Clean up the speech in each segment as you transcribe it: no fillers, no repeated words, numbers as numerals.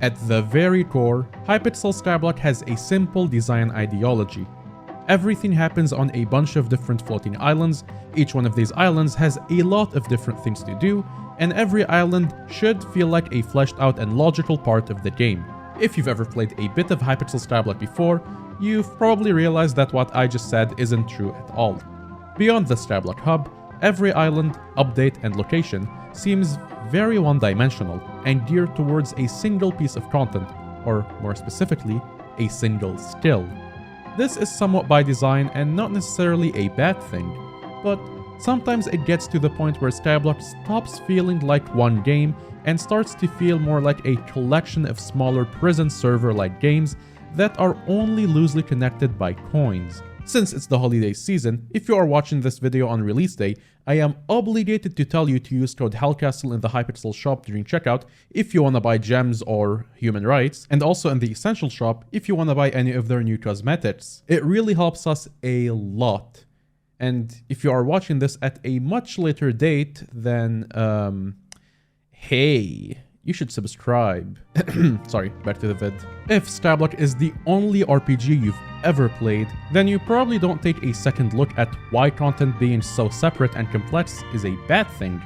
At the very core, Hypixel Skyblock has a simple design ideology. Everything happens on a bunch of different floating islands. Each one of these islands has a lot of different things to do, and every island should feel like a fleshed out and logical part of the game. If you've ever played a bit of Hypixel Skyblock before, you've probably realized that what I just said isn't true at all. Beyond the Skyblock hub, every island, update, and location seems very one-dimensional and geared towards a single piece of content, or more specifically, a single still. This is somewhat by design and not necessarily a bad thing, but sometimes it gets to the point where Skyblock stops feeling like one game and starts to feel more like a collection of smaller prison server-like games that are only loosely connected by coins. Since it's the holiday season, if you are watching this video on release day, I am obligated to tell you to use code HellCastle in the Hypixel shop during checkout if you want to buy gems or human rights, and also in the Essential shop if you want to buy any of their new cosmetics. It really helps us a lot. And if you are watching this at a much later date, then, hey, you should subscribe. Sorry, back to the vid. If Skyblock is the only RPG you've ever played, then you probably don't take a second look at why content being so separate and complex is a bad thing.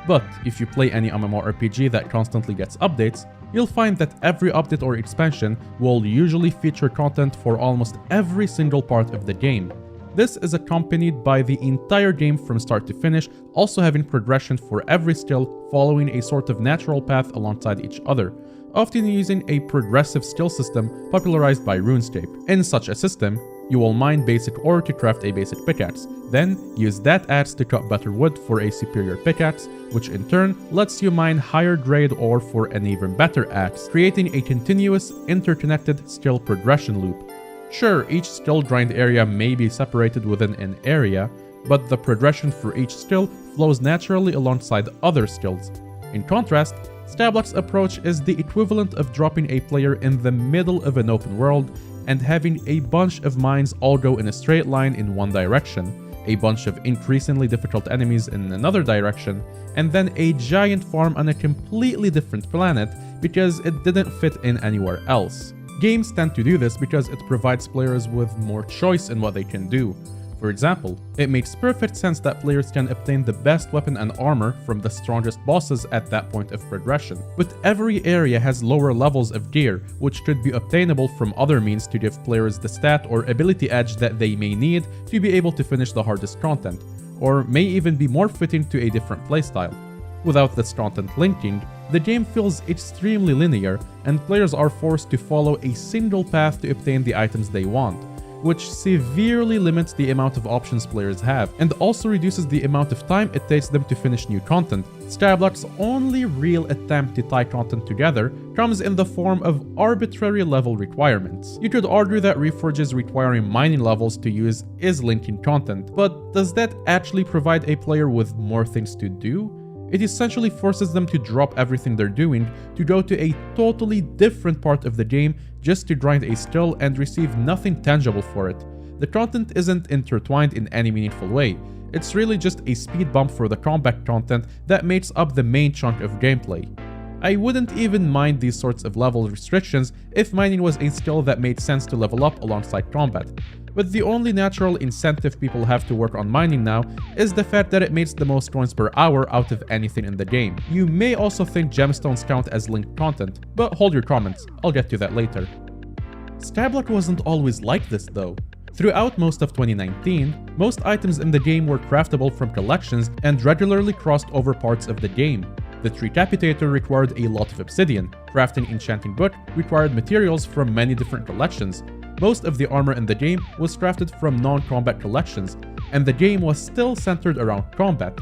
But if you play any MMORPG that constantly gets updates, you'll find that every update or expansion will usually feature content for almost every single part of the game. This is accompanied by the entire game from start to finish, also having progression for every skill following a sort of natural path alongside each other, often using a progressive skill system popularized by RuneScape. In such a system, you will mine basic ore to craft a basic pickaxe, then use that axe to cut better wood for a superior pickaxe, which in turn lets you mine higher grade ore for an even better axe, creating a continuous, interconnected skill progression loop. Sure, each skill grind area may be separated within an area, but the progression for each skill flows naturally alongside other skills. In contrast, Skyblock's approach is the equivalent of dropping a player in the middle of an open world and having a bunch of mines all go in a straight line in one direction, a bunch of increasingly difficult enemies in another direction, and then a giant farm on a completely different planet because it didn't fit in anywhere else. Games tend to do this because it provides players with more choice in what they can do. For example, it makes perfect sense that players can obtain the best weapon and armor from the strongest bosses at that point of progression. But every area has lower levels of gear, which could be obtainable from other means to give players the stat or ability edge that they may need to be able to finish the hardest content, or may even be more fitting to a different playstyle. Without this content linking, the game feels extremely linear, and players are forced to follow a single path to obtain the items they want, which severely limits the amount of options players have, and also reduces the amount of time it takes them to finish new content. Skyblock's only real attempt to tie content together comes in the form of arbitrary level requirements. You could argue that Reforges requiring mining levels to use is linking content, but does that actually provide a player with more things to do? It essentially forces them to drop everything they're doing to go to a totally different part of the game just to grind a skill and receive nothing tangible for it. The content isn't intertwined in any meaningful way. It's really just a speed bump for the combat content that makes up the main chunk of gameplay. I wouldn't even mind these sorts of level restrictions if mining was a skill that made sense to level up alongside combat. But the only natural incentive people have to work on mining now is the fact that it makes the most coins per hour out of anything in the game. You may also think gemstones count as linked content, but hold your comments, I'll get to that later. Skyblock wasn't always like this though. Throughout most of 2019, most items in the game were craftable from collections and regularly crossed over parts of the game. The Decapitator required a lot of obsidian. Crafting Enchanting Book required materials from many different collections. Most of the armor in the game was crafted from non-combat collections, and the game was still centered around combat.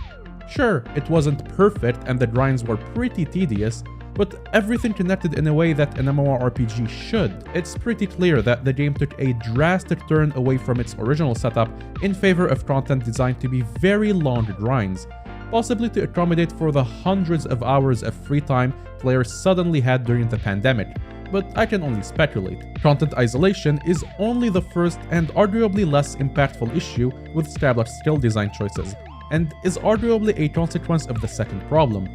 Sure, it wasn't perfect and the grinds were pretty tedious, but everything connected in a way that an MMORPG should. It's pretty clear that the game took a drastic turn away from its original setup in favor of content designed to be very long grinds, possibly to accommodate for the hundreds of hours of free time players suddenly had during the pandemic. But I can only speculate. Content isolation is only the first and arguably less impactful issue with Skyblock's skill design choices, and is arguably a consequence of the second problem,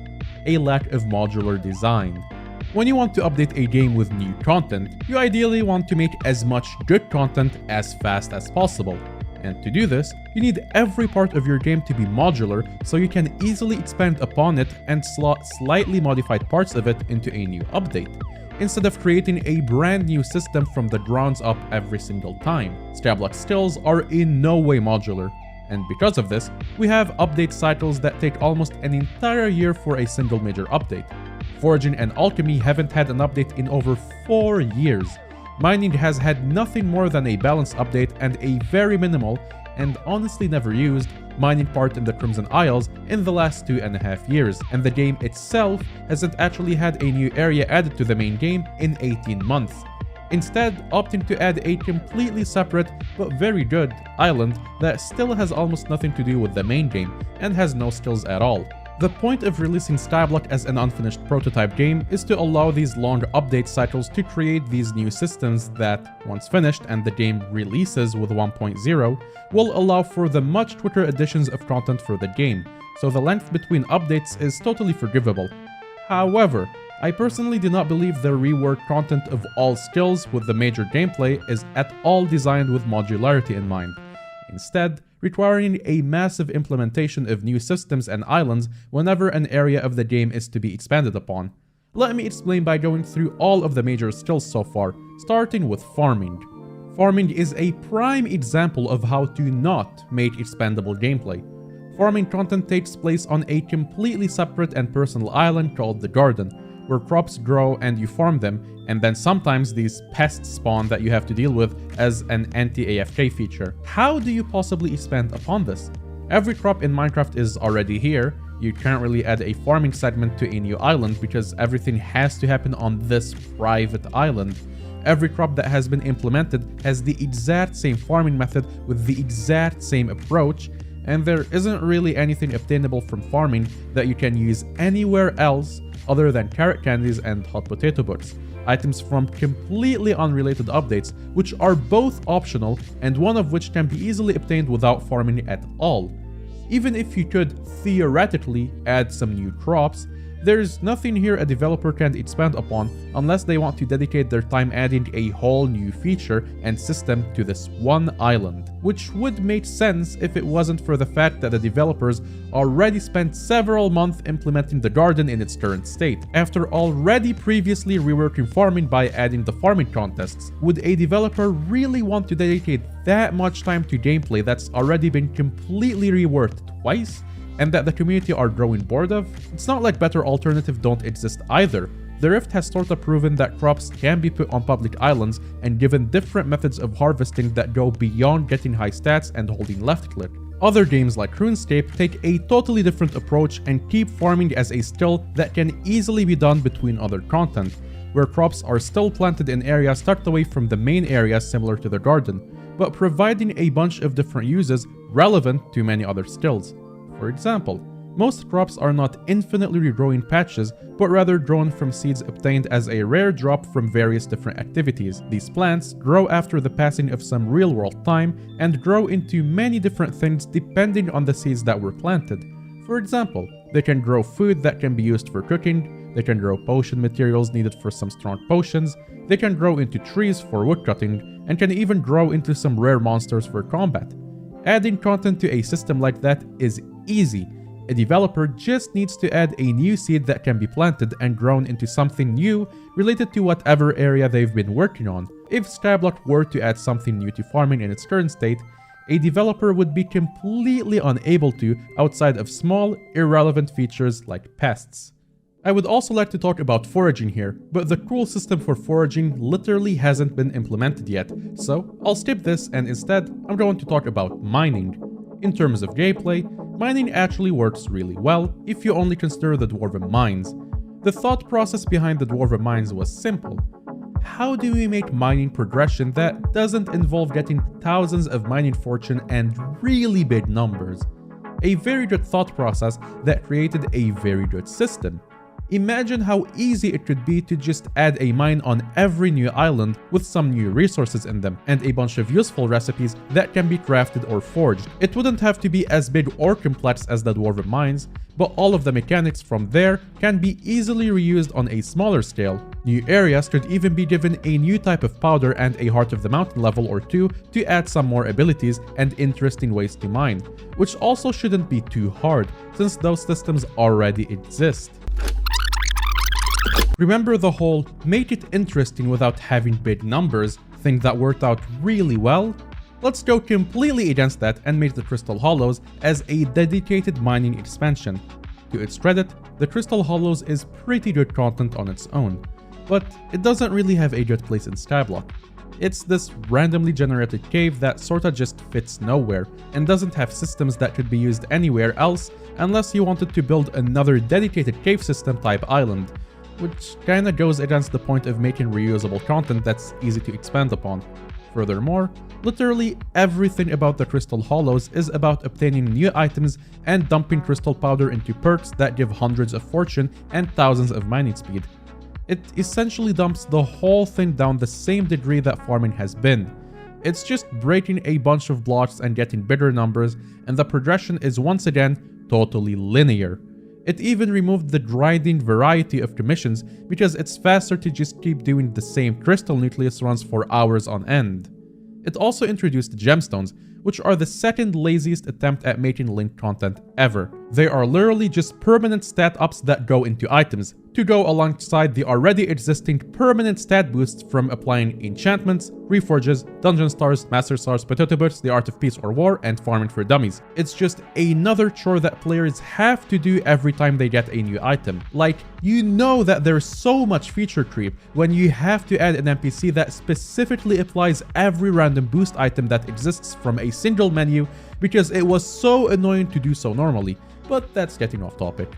a lack of modular design. When you want to update a game with new content, you ideally want to make as much good content as fast as possible. And to do this, you need every part of your game to be modular so you can easily expand upon it and slot slightly modified parts of it into a new update, instead of creating a brand new system from the ground up every single time. Skyblock stills are in no way modular, and because of this, we have update cycles that take almost an entire year for a single major update. Foraging and alchemy haven't had an update in over 4 years. Mining has had nothing more than a balance update and a very minimal, and honestly never used, mining part in the Crimson Isles in the last 2.5 years, and the game itself hasn't actually had a new area added to the main game in 18 months. Instead, opting to add a completely separate but very good island that still has almost nothing to do with the main game and has no skills at all. The point of releasing Skyblock as an unfinished prototype game is to allow these long update cycles to create these new systems that, once finished and the game releases with 1.0, will allow for the much quicker additions of content for the game, so the length between updates is totally forgivable. However, I personally do not believe the reworked content of all skills with the major gameplay is at all designed with modularity in mind, instead requiring a massive implementation of new systems and islands whenever an area of the game is to be expanded upon. Let me explain by going through all of the major skills so far, starting with farming. Farming is a prime example of how to not make expandable gameplay. Farming content takes place on a completely separate and personal island called the Garden, where crops grow and you farm them, and then sometimes these pests spawn that you have to deal with as an anti-AFK feature. How do you possibly expand upon this? Every crop in Minecraft is already here. You can't really add a farming segment to a new island because everything has to happen on this private island. Every crop that has been implemented has the exact same farming method with the exact same approach, and there isn't really anything obtainable from farming that you can use anywhere else other than carrot candies and hot potato books, items from completely unrelated updates, which are both optional and one of which can be easily obtained without farming at all. Even if you could theoretically add some new crops, there's nothing here a developer can expand upon unless they want to dedicate their time adding a whole new feature and system to this one island, which would make sense if it wasn't for the fact that the developers already spent several months implementing the garden in its current state, after already previously reworking farming by adding the farming contests. Would a developer really want to dedicate that much time to gameplay that's already been completely reworked twice, and that the community are growing bored of? It's not like better alternatives don't exist either. The Rift has sort of proven that crops can be put on public islands and given different methods of harvesting that go beyond getting high stats and holding left click. Other games like RuneScape take a totally different approach and keep farming as a skill that can easily be done between other content, where crops are still planted in areas tucked away from the main area similar to the garden, but providing a bunch of different uses relevant to many other skills. For example, most crops are not infinitely regrowing patches, but rather grown from seeds obtained as a rare drop from various different activities. These plants grow after the passing of some real-world time and grow into many different things depending on the seeds that were planted. For example, they can grow food that can be used for cooking, they can grow potion materials needed for some strong potions, they can grow into trees for woodcutting, and can even grow into some rare monsters for combat. Adding content to a system like that is easy. A developer just needs to add a new seed that can be planted and grown into something new related to whatever area they've been working on. If Skyblock were to add something new to farming in its current state, a developer would be completely unable to outside of small, irrelevant features like pests. I would also like to talk about foraging here, but the cool system for foraging literally hasn't been implemented yet, so I'll skip this and instead I'm going to talk about mining. In terms of gameplay, mining actually works really well if you only consider the Dwarven mines. The thought process behind the Dwarven mines was simple. How do we make mining progression that doesn't involve getting thousands of mining fortune and really big numbers? A very good thought process that created a very good system. Imagine how easy it could be to just add a mine on every new island with some new resources in them, and a bunch of useful recipes that can be crafted or forged. It wouldn't have to be as big or complex as the Dwarven mines, but all of the mechanics from there can be easily reused on a smaller scale. New areas could even be given a new type of powder and a Heart of the Mountain level or two to add some more abilities and interesting ways to mine, which also shouldn't be too hard, since those systems already exist. Remember the whole make it interesting without having big numbers thing that worked out really well? Let's go completely against that and make the Crystal Hollows as a dedicated mining expansion. To its credit, the Crystal Hollows is pretty good content on its own, but it doesn't really have a good place in Skyblock. It's this randomly generated cave that sorta just fits nowhere and doesn't have systems that could be used anywhere else unless you wanted to build another dedicated cave system type island, which kinda goes against the point of making reusable content that's easy to expand upon. Furthermore, literally everything about the Crystal Hollows is about obtaining new items and dumping crystal powder into perks that give hundreds of fortune and thousands of mining speed. It essentially dumps the whole thing down the same degree that farming has been. It's just breaking a bunch of blocks and getting bigger numbers, and the progression is once again totally linear. It even removed the grinding variety of commissions because it's faster to just keep doing the same crystal nucleus runs for hours on end. It also introduced gemstones, which are the second laziest attempt at making linked content ever. They are literally just permanent stat ups that go into items, to go alongside the already existing permanent stat boosts from applying enchantments, reforges, dungeon stars, master stars, potato boots, the art of peace or war, and farming for dummies. It's just another chore that players have to do every time they get a new item. Like, you know that there's so much feature creep when you have to add an NPC that specifically applies every random boost item that exists from a single menu because it was so annoying to do so normally, but that's getting off topic.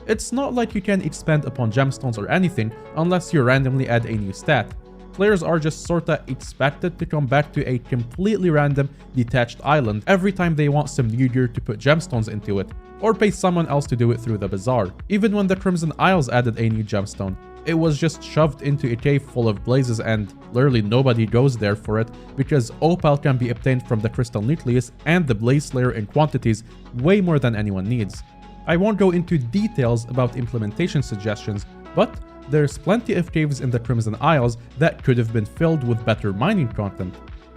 It's not like you can expand upon gemstones or anything unless you randomly add a new stat. Players are just sorta expected to come back to a completely random, detached island every time they want some new gear to put gemstones into it, or pay someone else to do it through the bazaar. Even when the Crimson Isles added a new gemstone, it was just shoved into a cave full of blazes and literally nobody goes there for it because opal can be obtained from the crystal nucleus and the blaze slayer in quantities way more than anyone needs. I won't go into details about implementation suggestions, but there's plenty of caves in the Crimson Isles that could have been filled with better mining content.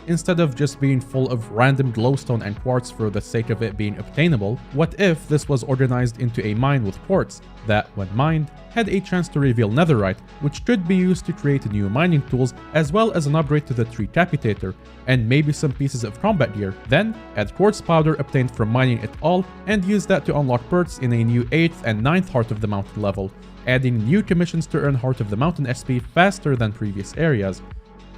Instead of just being full of random glowstone and quartz for the sake of it being obtainable, what if this was organized into a mine with quartz that, when mined, had a chance to reveal netherite, which could be used to create new mining tools as well as an upgrade to the tree capitator, and maybe some pieces of combat gear. Then, add quartz powder obtained from mining it all and use that to unlock perks in a new 8th and 9th Heart of the Mountain level, adding new commissions to earn Heart of the Mountain XP faster than previous areas.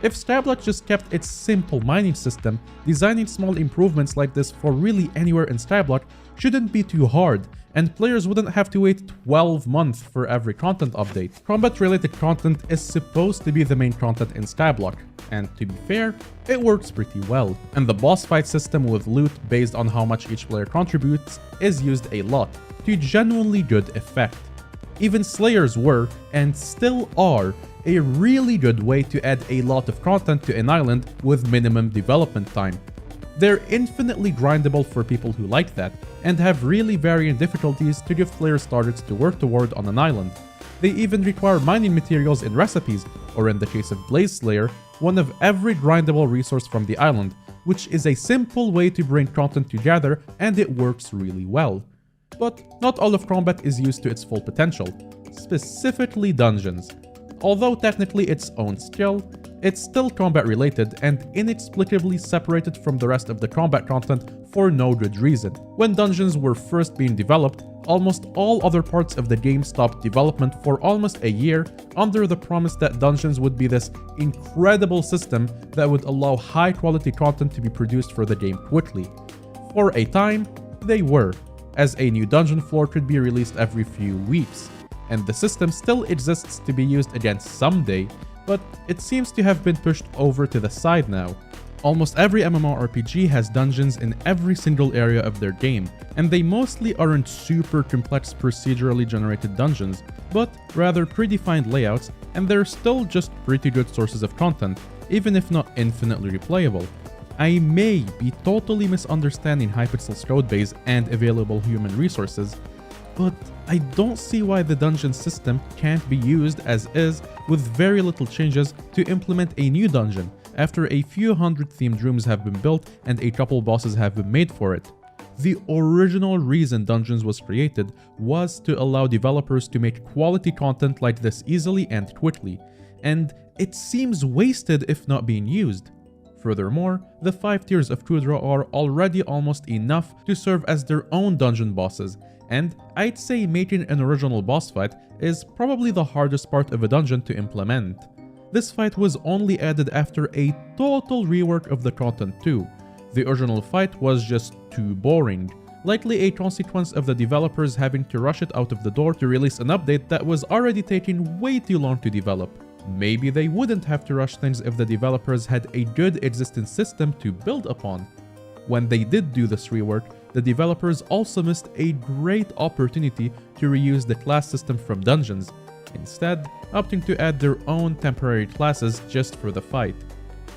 If Skyblock just kept its simple mining system, designing small improvements like this for really anywhere in Skyblock shouldn't be too hard, and players wouldn't have to wait 12 months for every content update. Combat-related content is supposed to be the main content in Skyblock, and to be fair, it works pretty well. And the boss fight system with loot based on how much each player contributes is used a lot, to genuinely good effect. Even Slayers were, and still are, a really good way to add a lot of content to an island with minimum development time. They're infinitely grindable for people who like that, and have really varying difficulties to give players targets to work toward on an island. They even require mining materials in recipes, or in the case of Blaze Slayer, one of every grindable resource from the island, which is a simple way to bring content together, and it works really well. But not all of combat is used to its full potential, specifically dungeons. Although technically its own skill, it's still combat related and inexplicably separated from the rest of the combat content for no good reason. When dungeons were first being developed, almost all other parts of the game stopped development for almost a year under the promise that dungeons would be this incredible system that would allow high quality content to be produced for the game quickly. For a time, they were, as a new dungeon floor could be released every few weeks. And the system still exists to be used again someday, but it seems to have been pushed over to the side now. Almost every MMORPG has dungeons in every single area of their game, and they mostly aren't super complex procedurally generated dungeons, but rather predefined layouts, and they're still just pretty good sources of content, even if not infinitely replayable. I may be totally misunderstanding Hypixel's codebase and available human resources, but I don't see why the dungeon system can't be used as is with very little changes to implement a new dungeon after a few hundred themed rooms have been built and a couple bosses have been made for it. The original reason Dungeons was created was to allow developers to make quality content like this easily and quickly, and it seems wasted if not being used. Furthermore, the 5 tiers of Kudra are already almost enough to serve as their own dungeon bosses, and I'd say making an original boss fight is probably the hardest part of a dungeon to implement. This fight was only added after a total rework of the content too. The original fight was just too boring, likely a consequence of the developers having to rush it out of the door to release an update that was already taking way too long to develop. Maybe they wouldn't have to rush things if the developers had a good existing system to build upon. When they did do this rework, the developers also missed a great opportunity to reuse the class system from Dungeons, instead opting to add their own temporary classes just for the fight.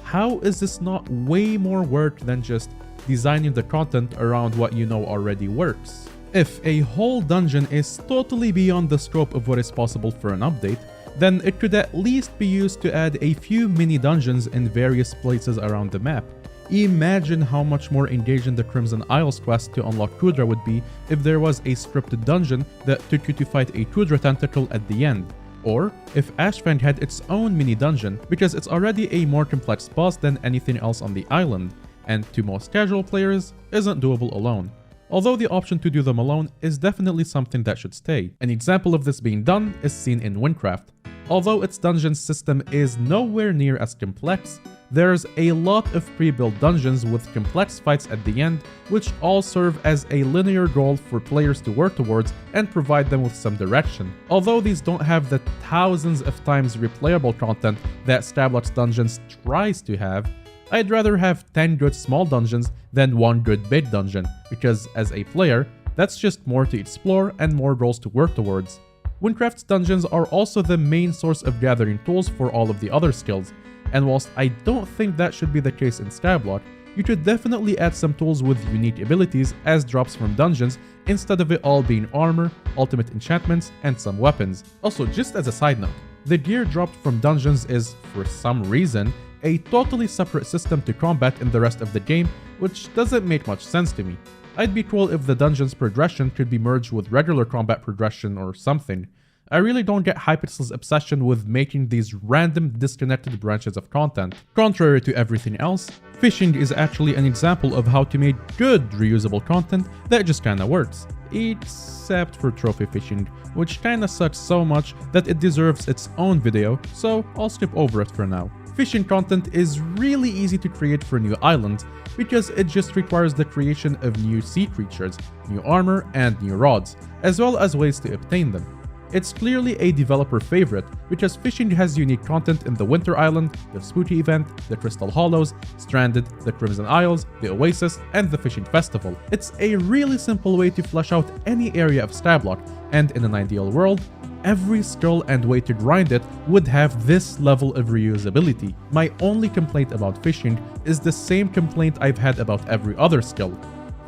How is this not way more work than just designing the content around what you know already works? If a whole dungeon is totally beyond the scope of what is possible for an update, then it could at least be used to add a few mini dungeons in various places around the map. Imagine how much more engaging the Crimson Isles quest to unlock Kudra would be if there was a scripted dungeon that took you to fight a Kudra tentacle at the end. Or if Ashfang had its own mini dungeon, because it's already a more complex boss than anything else on the island, and to most casual players, isn't doable alone. Although the option to do them alone is definitely something that should stay. An example of this being done is seen in Windcraft. Although its dungeon system is nowhere near as complex, there's a lot of pre-built dungeons with complex fights at the end, which all serve as a linear goal for players to work towards and provide them with some direction. Although these don't have the thousands of times replayable content that Skyblock's Dungeons tries to have, I'd rather have 10 good small dungeons than 1 good big dungeon, because as a player, that's just more to explore and more goals to work towards. Windcraft's dungeons are also the main source of gathering tools for all of the other skills, and whilst I don't think that should be the case in Skyblock, you could definitely add some tools with unique abilities as drops from dungeons instead of it all being armor, ultimate enchantments, and some weapons. Also, just as a side note, the gear dropped from dungeons is, for some reason, a totally separate system to combat in the rest of the game, which doesn't make much sense to me. I'd be cool if the dungeon's progression could be merged with regular combat progression or something. I really don't get Hypixel's obsession with making these random disconnected branches of content. Contrary to everything else, fishing is actually an example of how to make good reusable content that just kinda works. Except for trophy fishing, which kinda sucks so much that it deserves its own video, so I'll skip over it for now. Fishing content is really easy to create for new islands because it just requires the creation of new sea creatures, new armor, and new rods, as well as ways to obtain them. It's clearly a developer favorite because fishing has unique content in the Winter Island, the Spooky event, the Crystal Hollows, Stranded, the Crimson Isles, the Oasis, and the Fishing Festival. It's a really simple way to flesh out any area of Skyblock, and in an ideal world, every skill and way to grind it would have this level of reusability. My only complaint about fishing is the same complaint I've had about every other skill.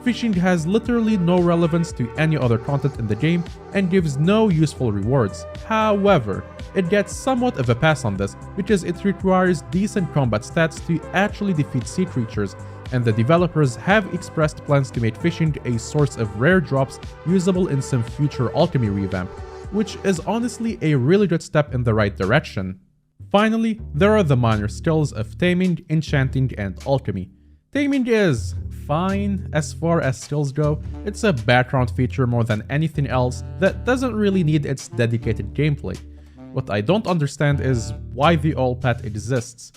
Fishing has literally no relevance to any other content in the game and gives no useful rewards. However, it gets somewhat of a pass on this because it requires decent combat stats to actually defeat sea creatures, and the developers have expressed plans to make fishing a source of rare drops usable in some future alchemy revamp, which is honestly a really good step in the right direction. Finally, there are the minor skills of taming, enchanting, and alchemy. Taming is fine as far as skills go. It's a background feature more than anything else that doesn't really need its dedicated gameplay. What I don't understand is why the all pet exists.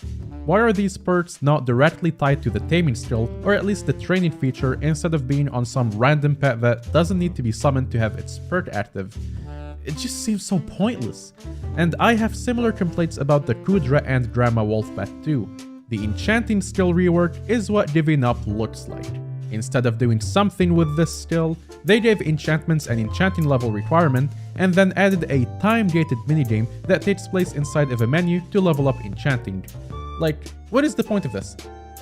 Why are these perks not directly tied to the taming skill, or at least the training feature, instead of being on some random pet that doesn't need to be summoned to have its perk active? It just seems so pointless. And I have similar complaints about the Kudra and Grandma Wolf pet too. The enchanting skill rework is what Divvying Up looks like. Instead of doing something with this skill, they gave enchantments an enchanting level requirement and then added a time-gated minigame that takes place inside of a menu to level up enchanting. Like, what is the point of this?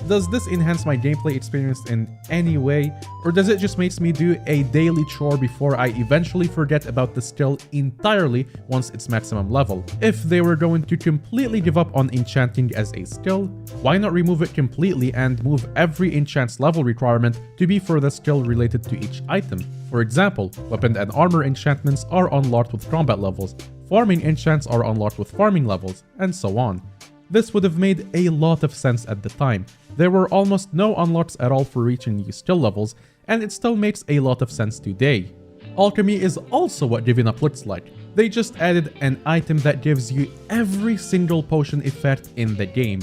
Does this enhance my gameplay experience in any way, or does it just makes me do a daily chore before I eventually forget about the skill entirely once it's maximum level? If they were going to completely give up on enchanting as a skill, why not remove it completely and move every enchant's level requirement to be for the skill related to each item? For example, weapon and armor enchantments are unlocked with combat levels, farming enchants are unlocked with farming levels, and so on. This would have made a lot of sense at the time. There were almost no unlocks at all for reaching new skill levels, and it still makes a lot of sense today. Alchemy is also what Divvying Up looks like. They just added an item that gives you every single potion effect in the game.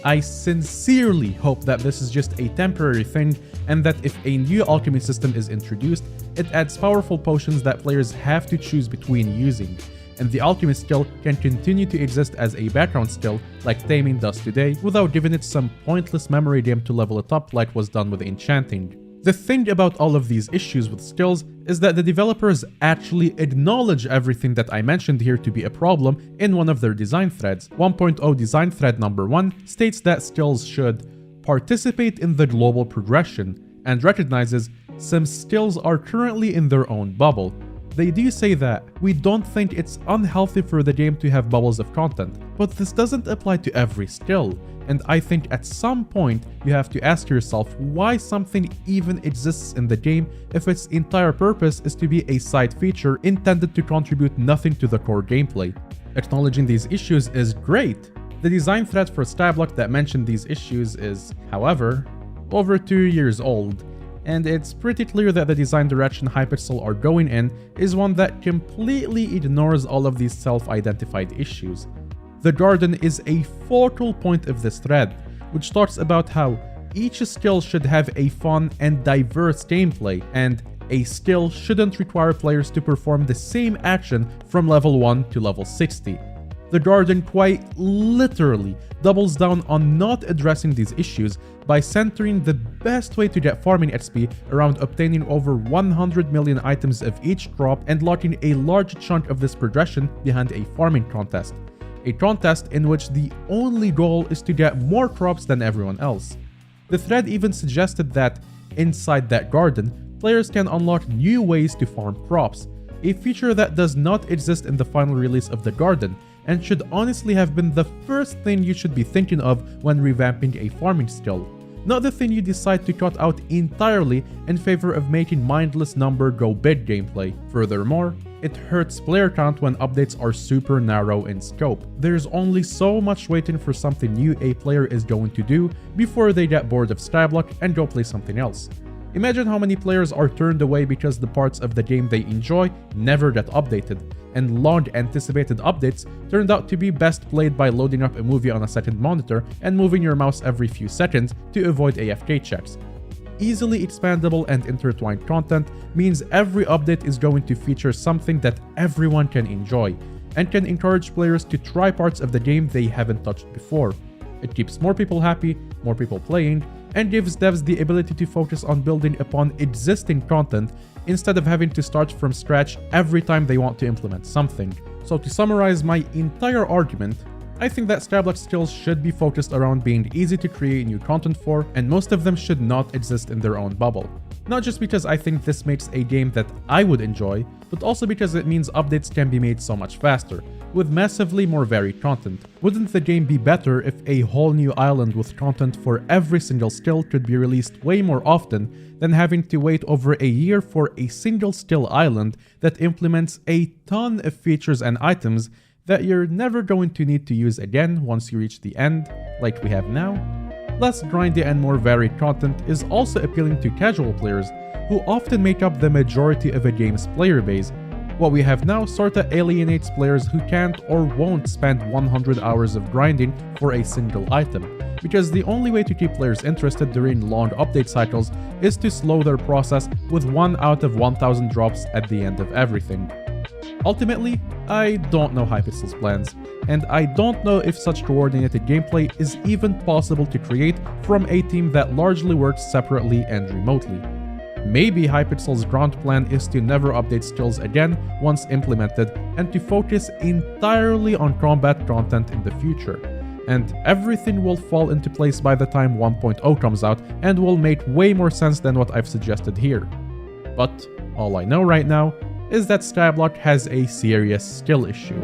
I sincerely hope that this is just a temporary thing, and that if a new alchemy system is introduced, it adds powerful potions that players have to choose between using, and the alchemy skill can continue to exist as a background skill like taming does today without giving it some pointless memory game to level it up like was done with enchanting. The thing about all of these issues with skills is that the developers actually acknowledge everything that I mentioned here to be a problem in one of their design threads. 1.0 design thread number 1 states that skills should participate in the global progression and recognizes some skills are currently in their own bubble. They do say that we don't think it's unhealthy for the game to have bubbles of content, but this doesn't apply to every skill, and I think at some point you have to ask yourself why something even exists in the game if its entire purpose is to be a side feature intended to contribute nothing to the core gameplay. Acknowledging these issues is great. The design thread for Skyblock that mentioned these issues is, however, over 2 years old, and it's pretty clear that the design direction Hypixel are going in is one that completely ignores all of these self-identified issues. The garden is a focal point of this thread, which talks about how each skill should have a fun and diverse gameplay, and a skill shouldn't require players to perform the same action from level 1 to level 60. The garden quite literally doubles down on not addressing these issues by centering the best way to get farming XP around obtaining over 100 million items of each crop and locking a large chunk of this progression behind a farming contest. A contest in which the only goal is to get more crops than everyone else. The thread even suggested that inside that garden, players can unlock new ways to farm crops, a feature that does not exist in the final release of the garden, and should honestly have been the first thing you should be thinking of when revamping a farming skill, not the thing you decide to cut out entirely in favor of making mindless number go big gameplay. Furthermore, it hurts player count when updates are super narrow in scope. There's only so much waiting for something new a player is going to do before they get bored of Skyblock and go play something else. Imagine how many players are turned away because the parts of the game they enjoy never get updated, and long-anticipated updates turned out to be best played by loading up a movie on a second monitor and moving your mouse every few seconds to avoid AFK checks. Easily expandable and intertwined content means every update is going to feature something that everyone can enjoy, and can encourage players to try parts of the game they haven't touched before. It keeps more people happy, more people playing, and gives devs the ability to focus on building upon existing content instead of having to start from scratch every time they want to implement something. So to summarize my entire argument, I think that Skyblock skills should be focused around being easy to create new content for, and most of them should not exist in their own bubble. Not just because I think this makes a game that I would enjoy, but also because it means updates can be made so much faster, with massively more varied content. Wouldn't the game be better if a whole new island with content for every single skill could be released way more often than having to wait over a year for a single skill island that implements a ton of features and items that you're never going to need to use again once you reach the end, like we have now? Less grindy and more varied content is also appealing to casual players, who often make up the majority of a game's player base. What we have now sorta alienates players who can't or won't spend 100 hours of grinding for a single item, because the only way to keep players interested during long update cycles is to slow their process with 1 out of 1000 drops at the end of everything. Ultimately, I don't know Hypixel's plans, and I don't know if such coordinated gameplay is even possible to create from a team that largely works separately and remotely. Maybe Hypixel's grand plan is to never update skills again once implemented and to focus entirely on combat content in the future. And everything will fall into place by the time 1.0 comes out and will make way more sense than what I've suggested here. But all I know right now is that Skyblock has a serious skill issue.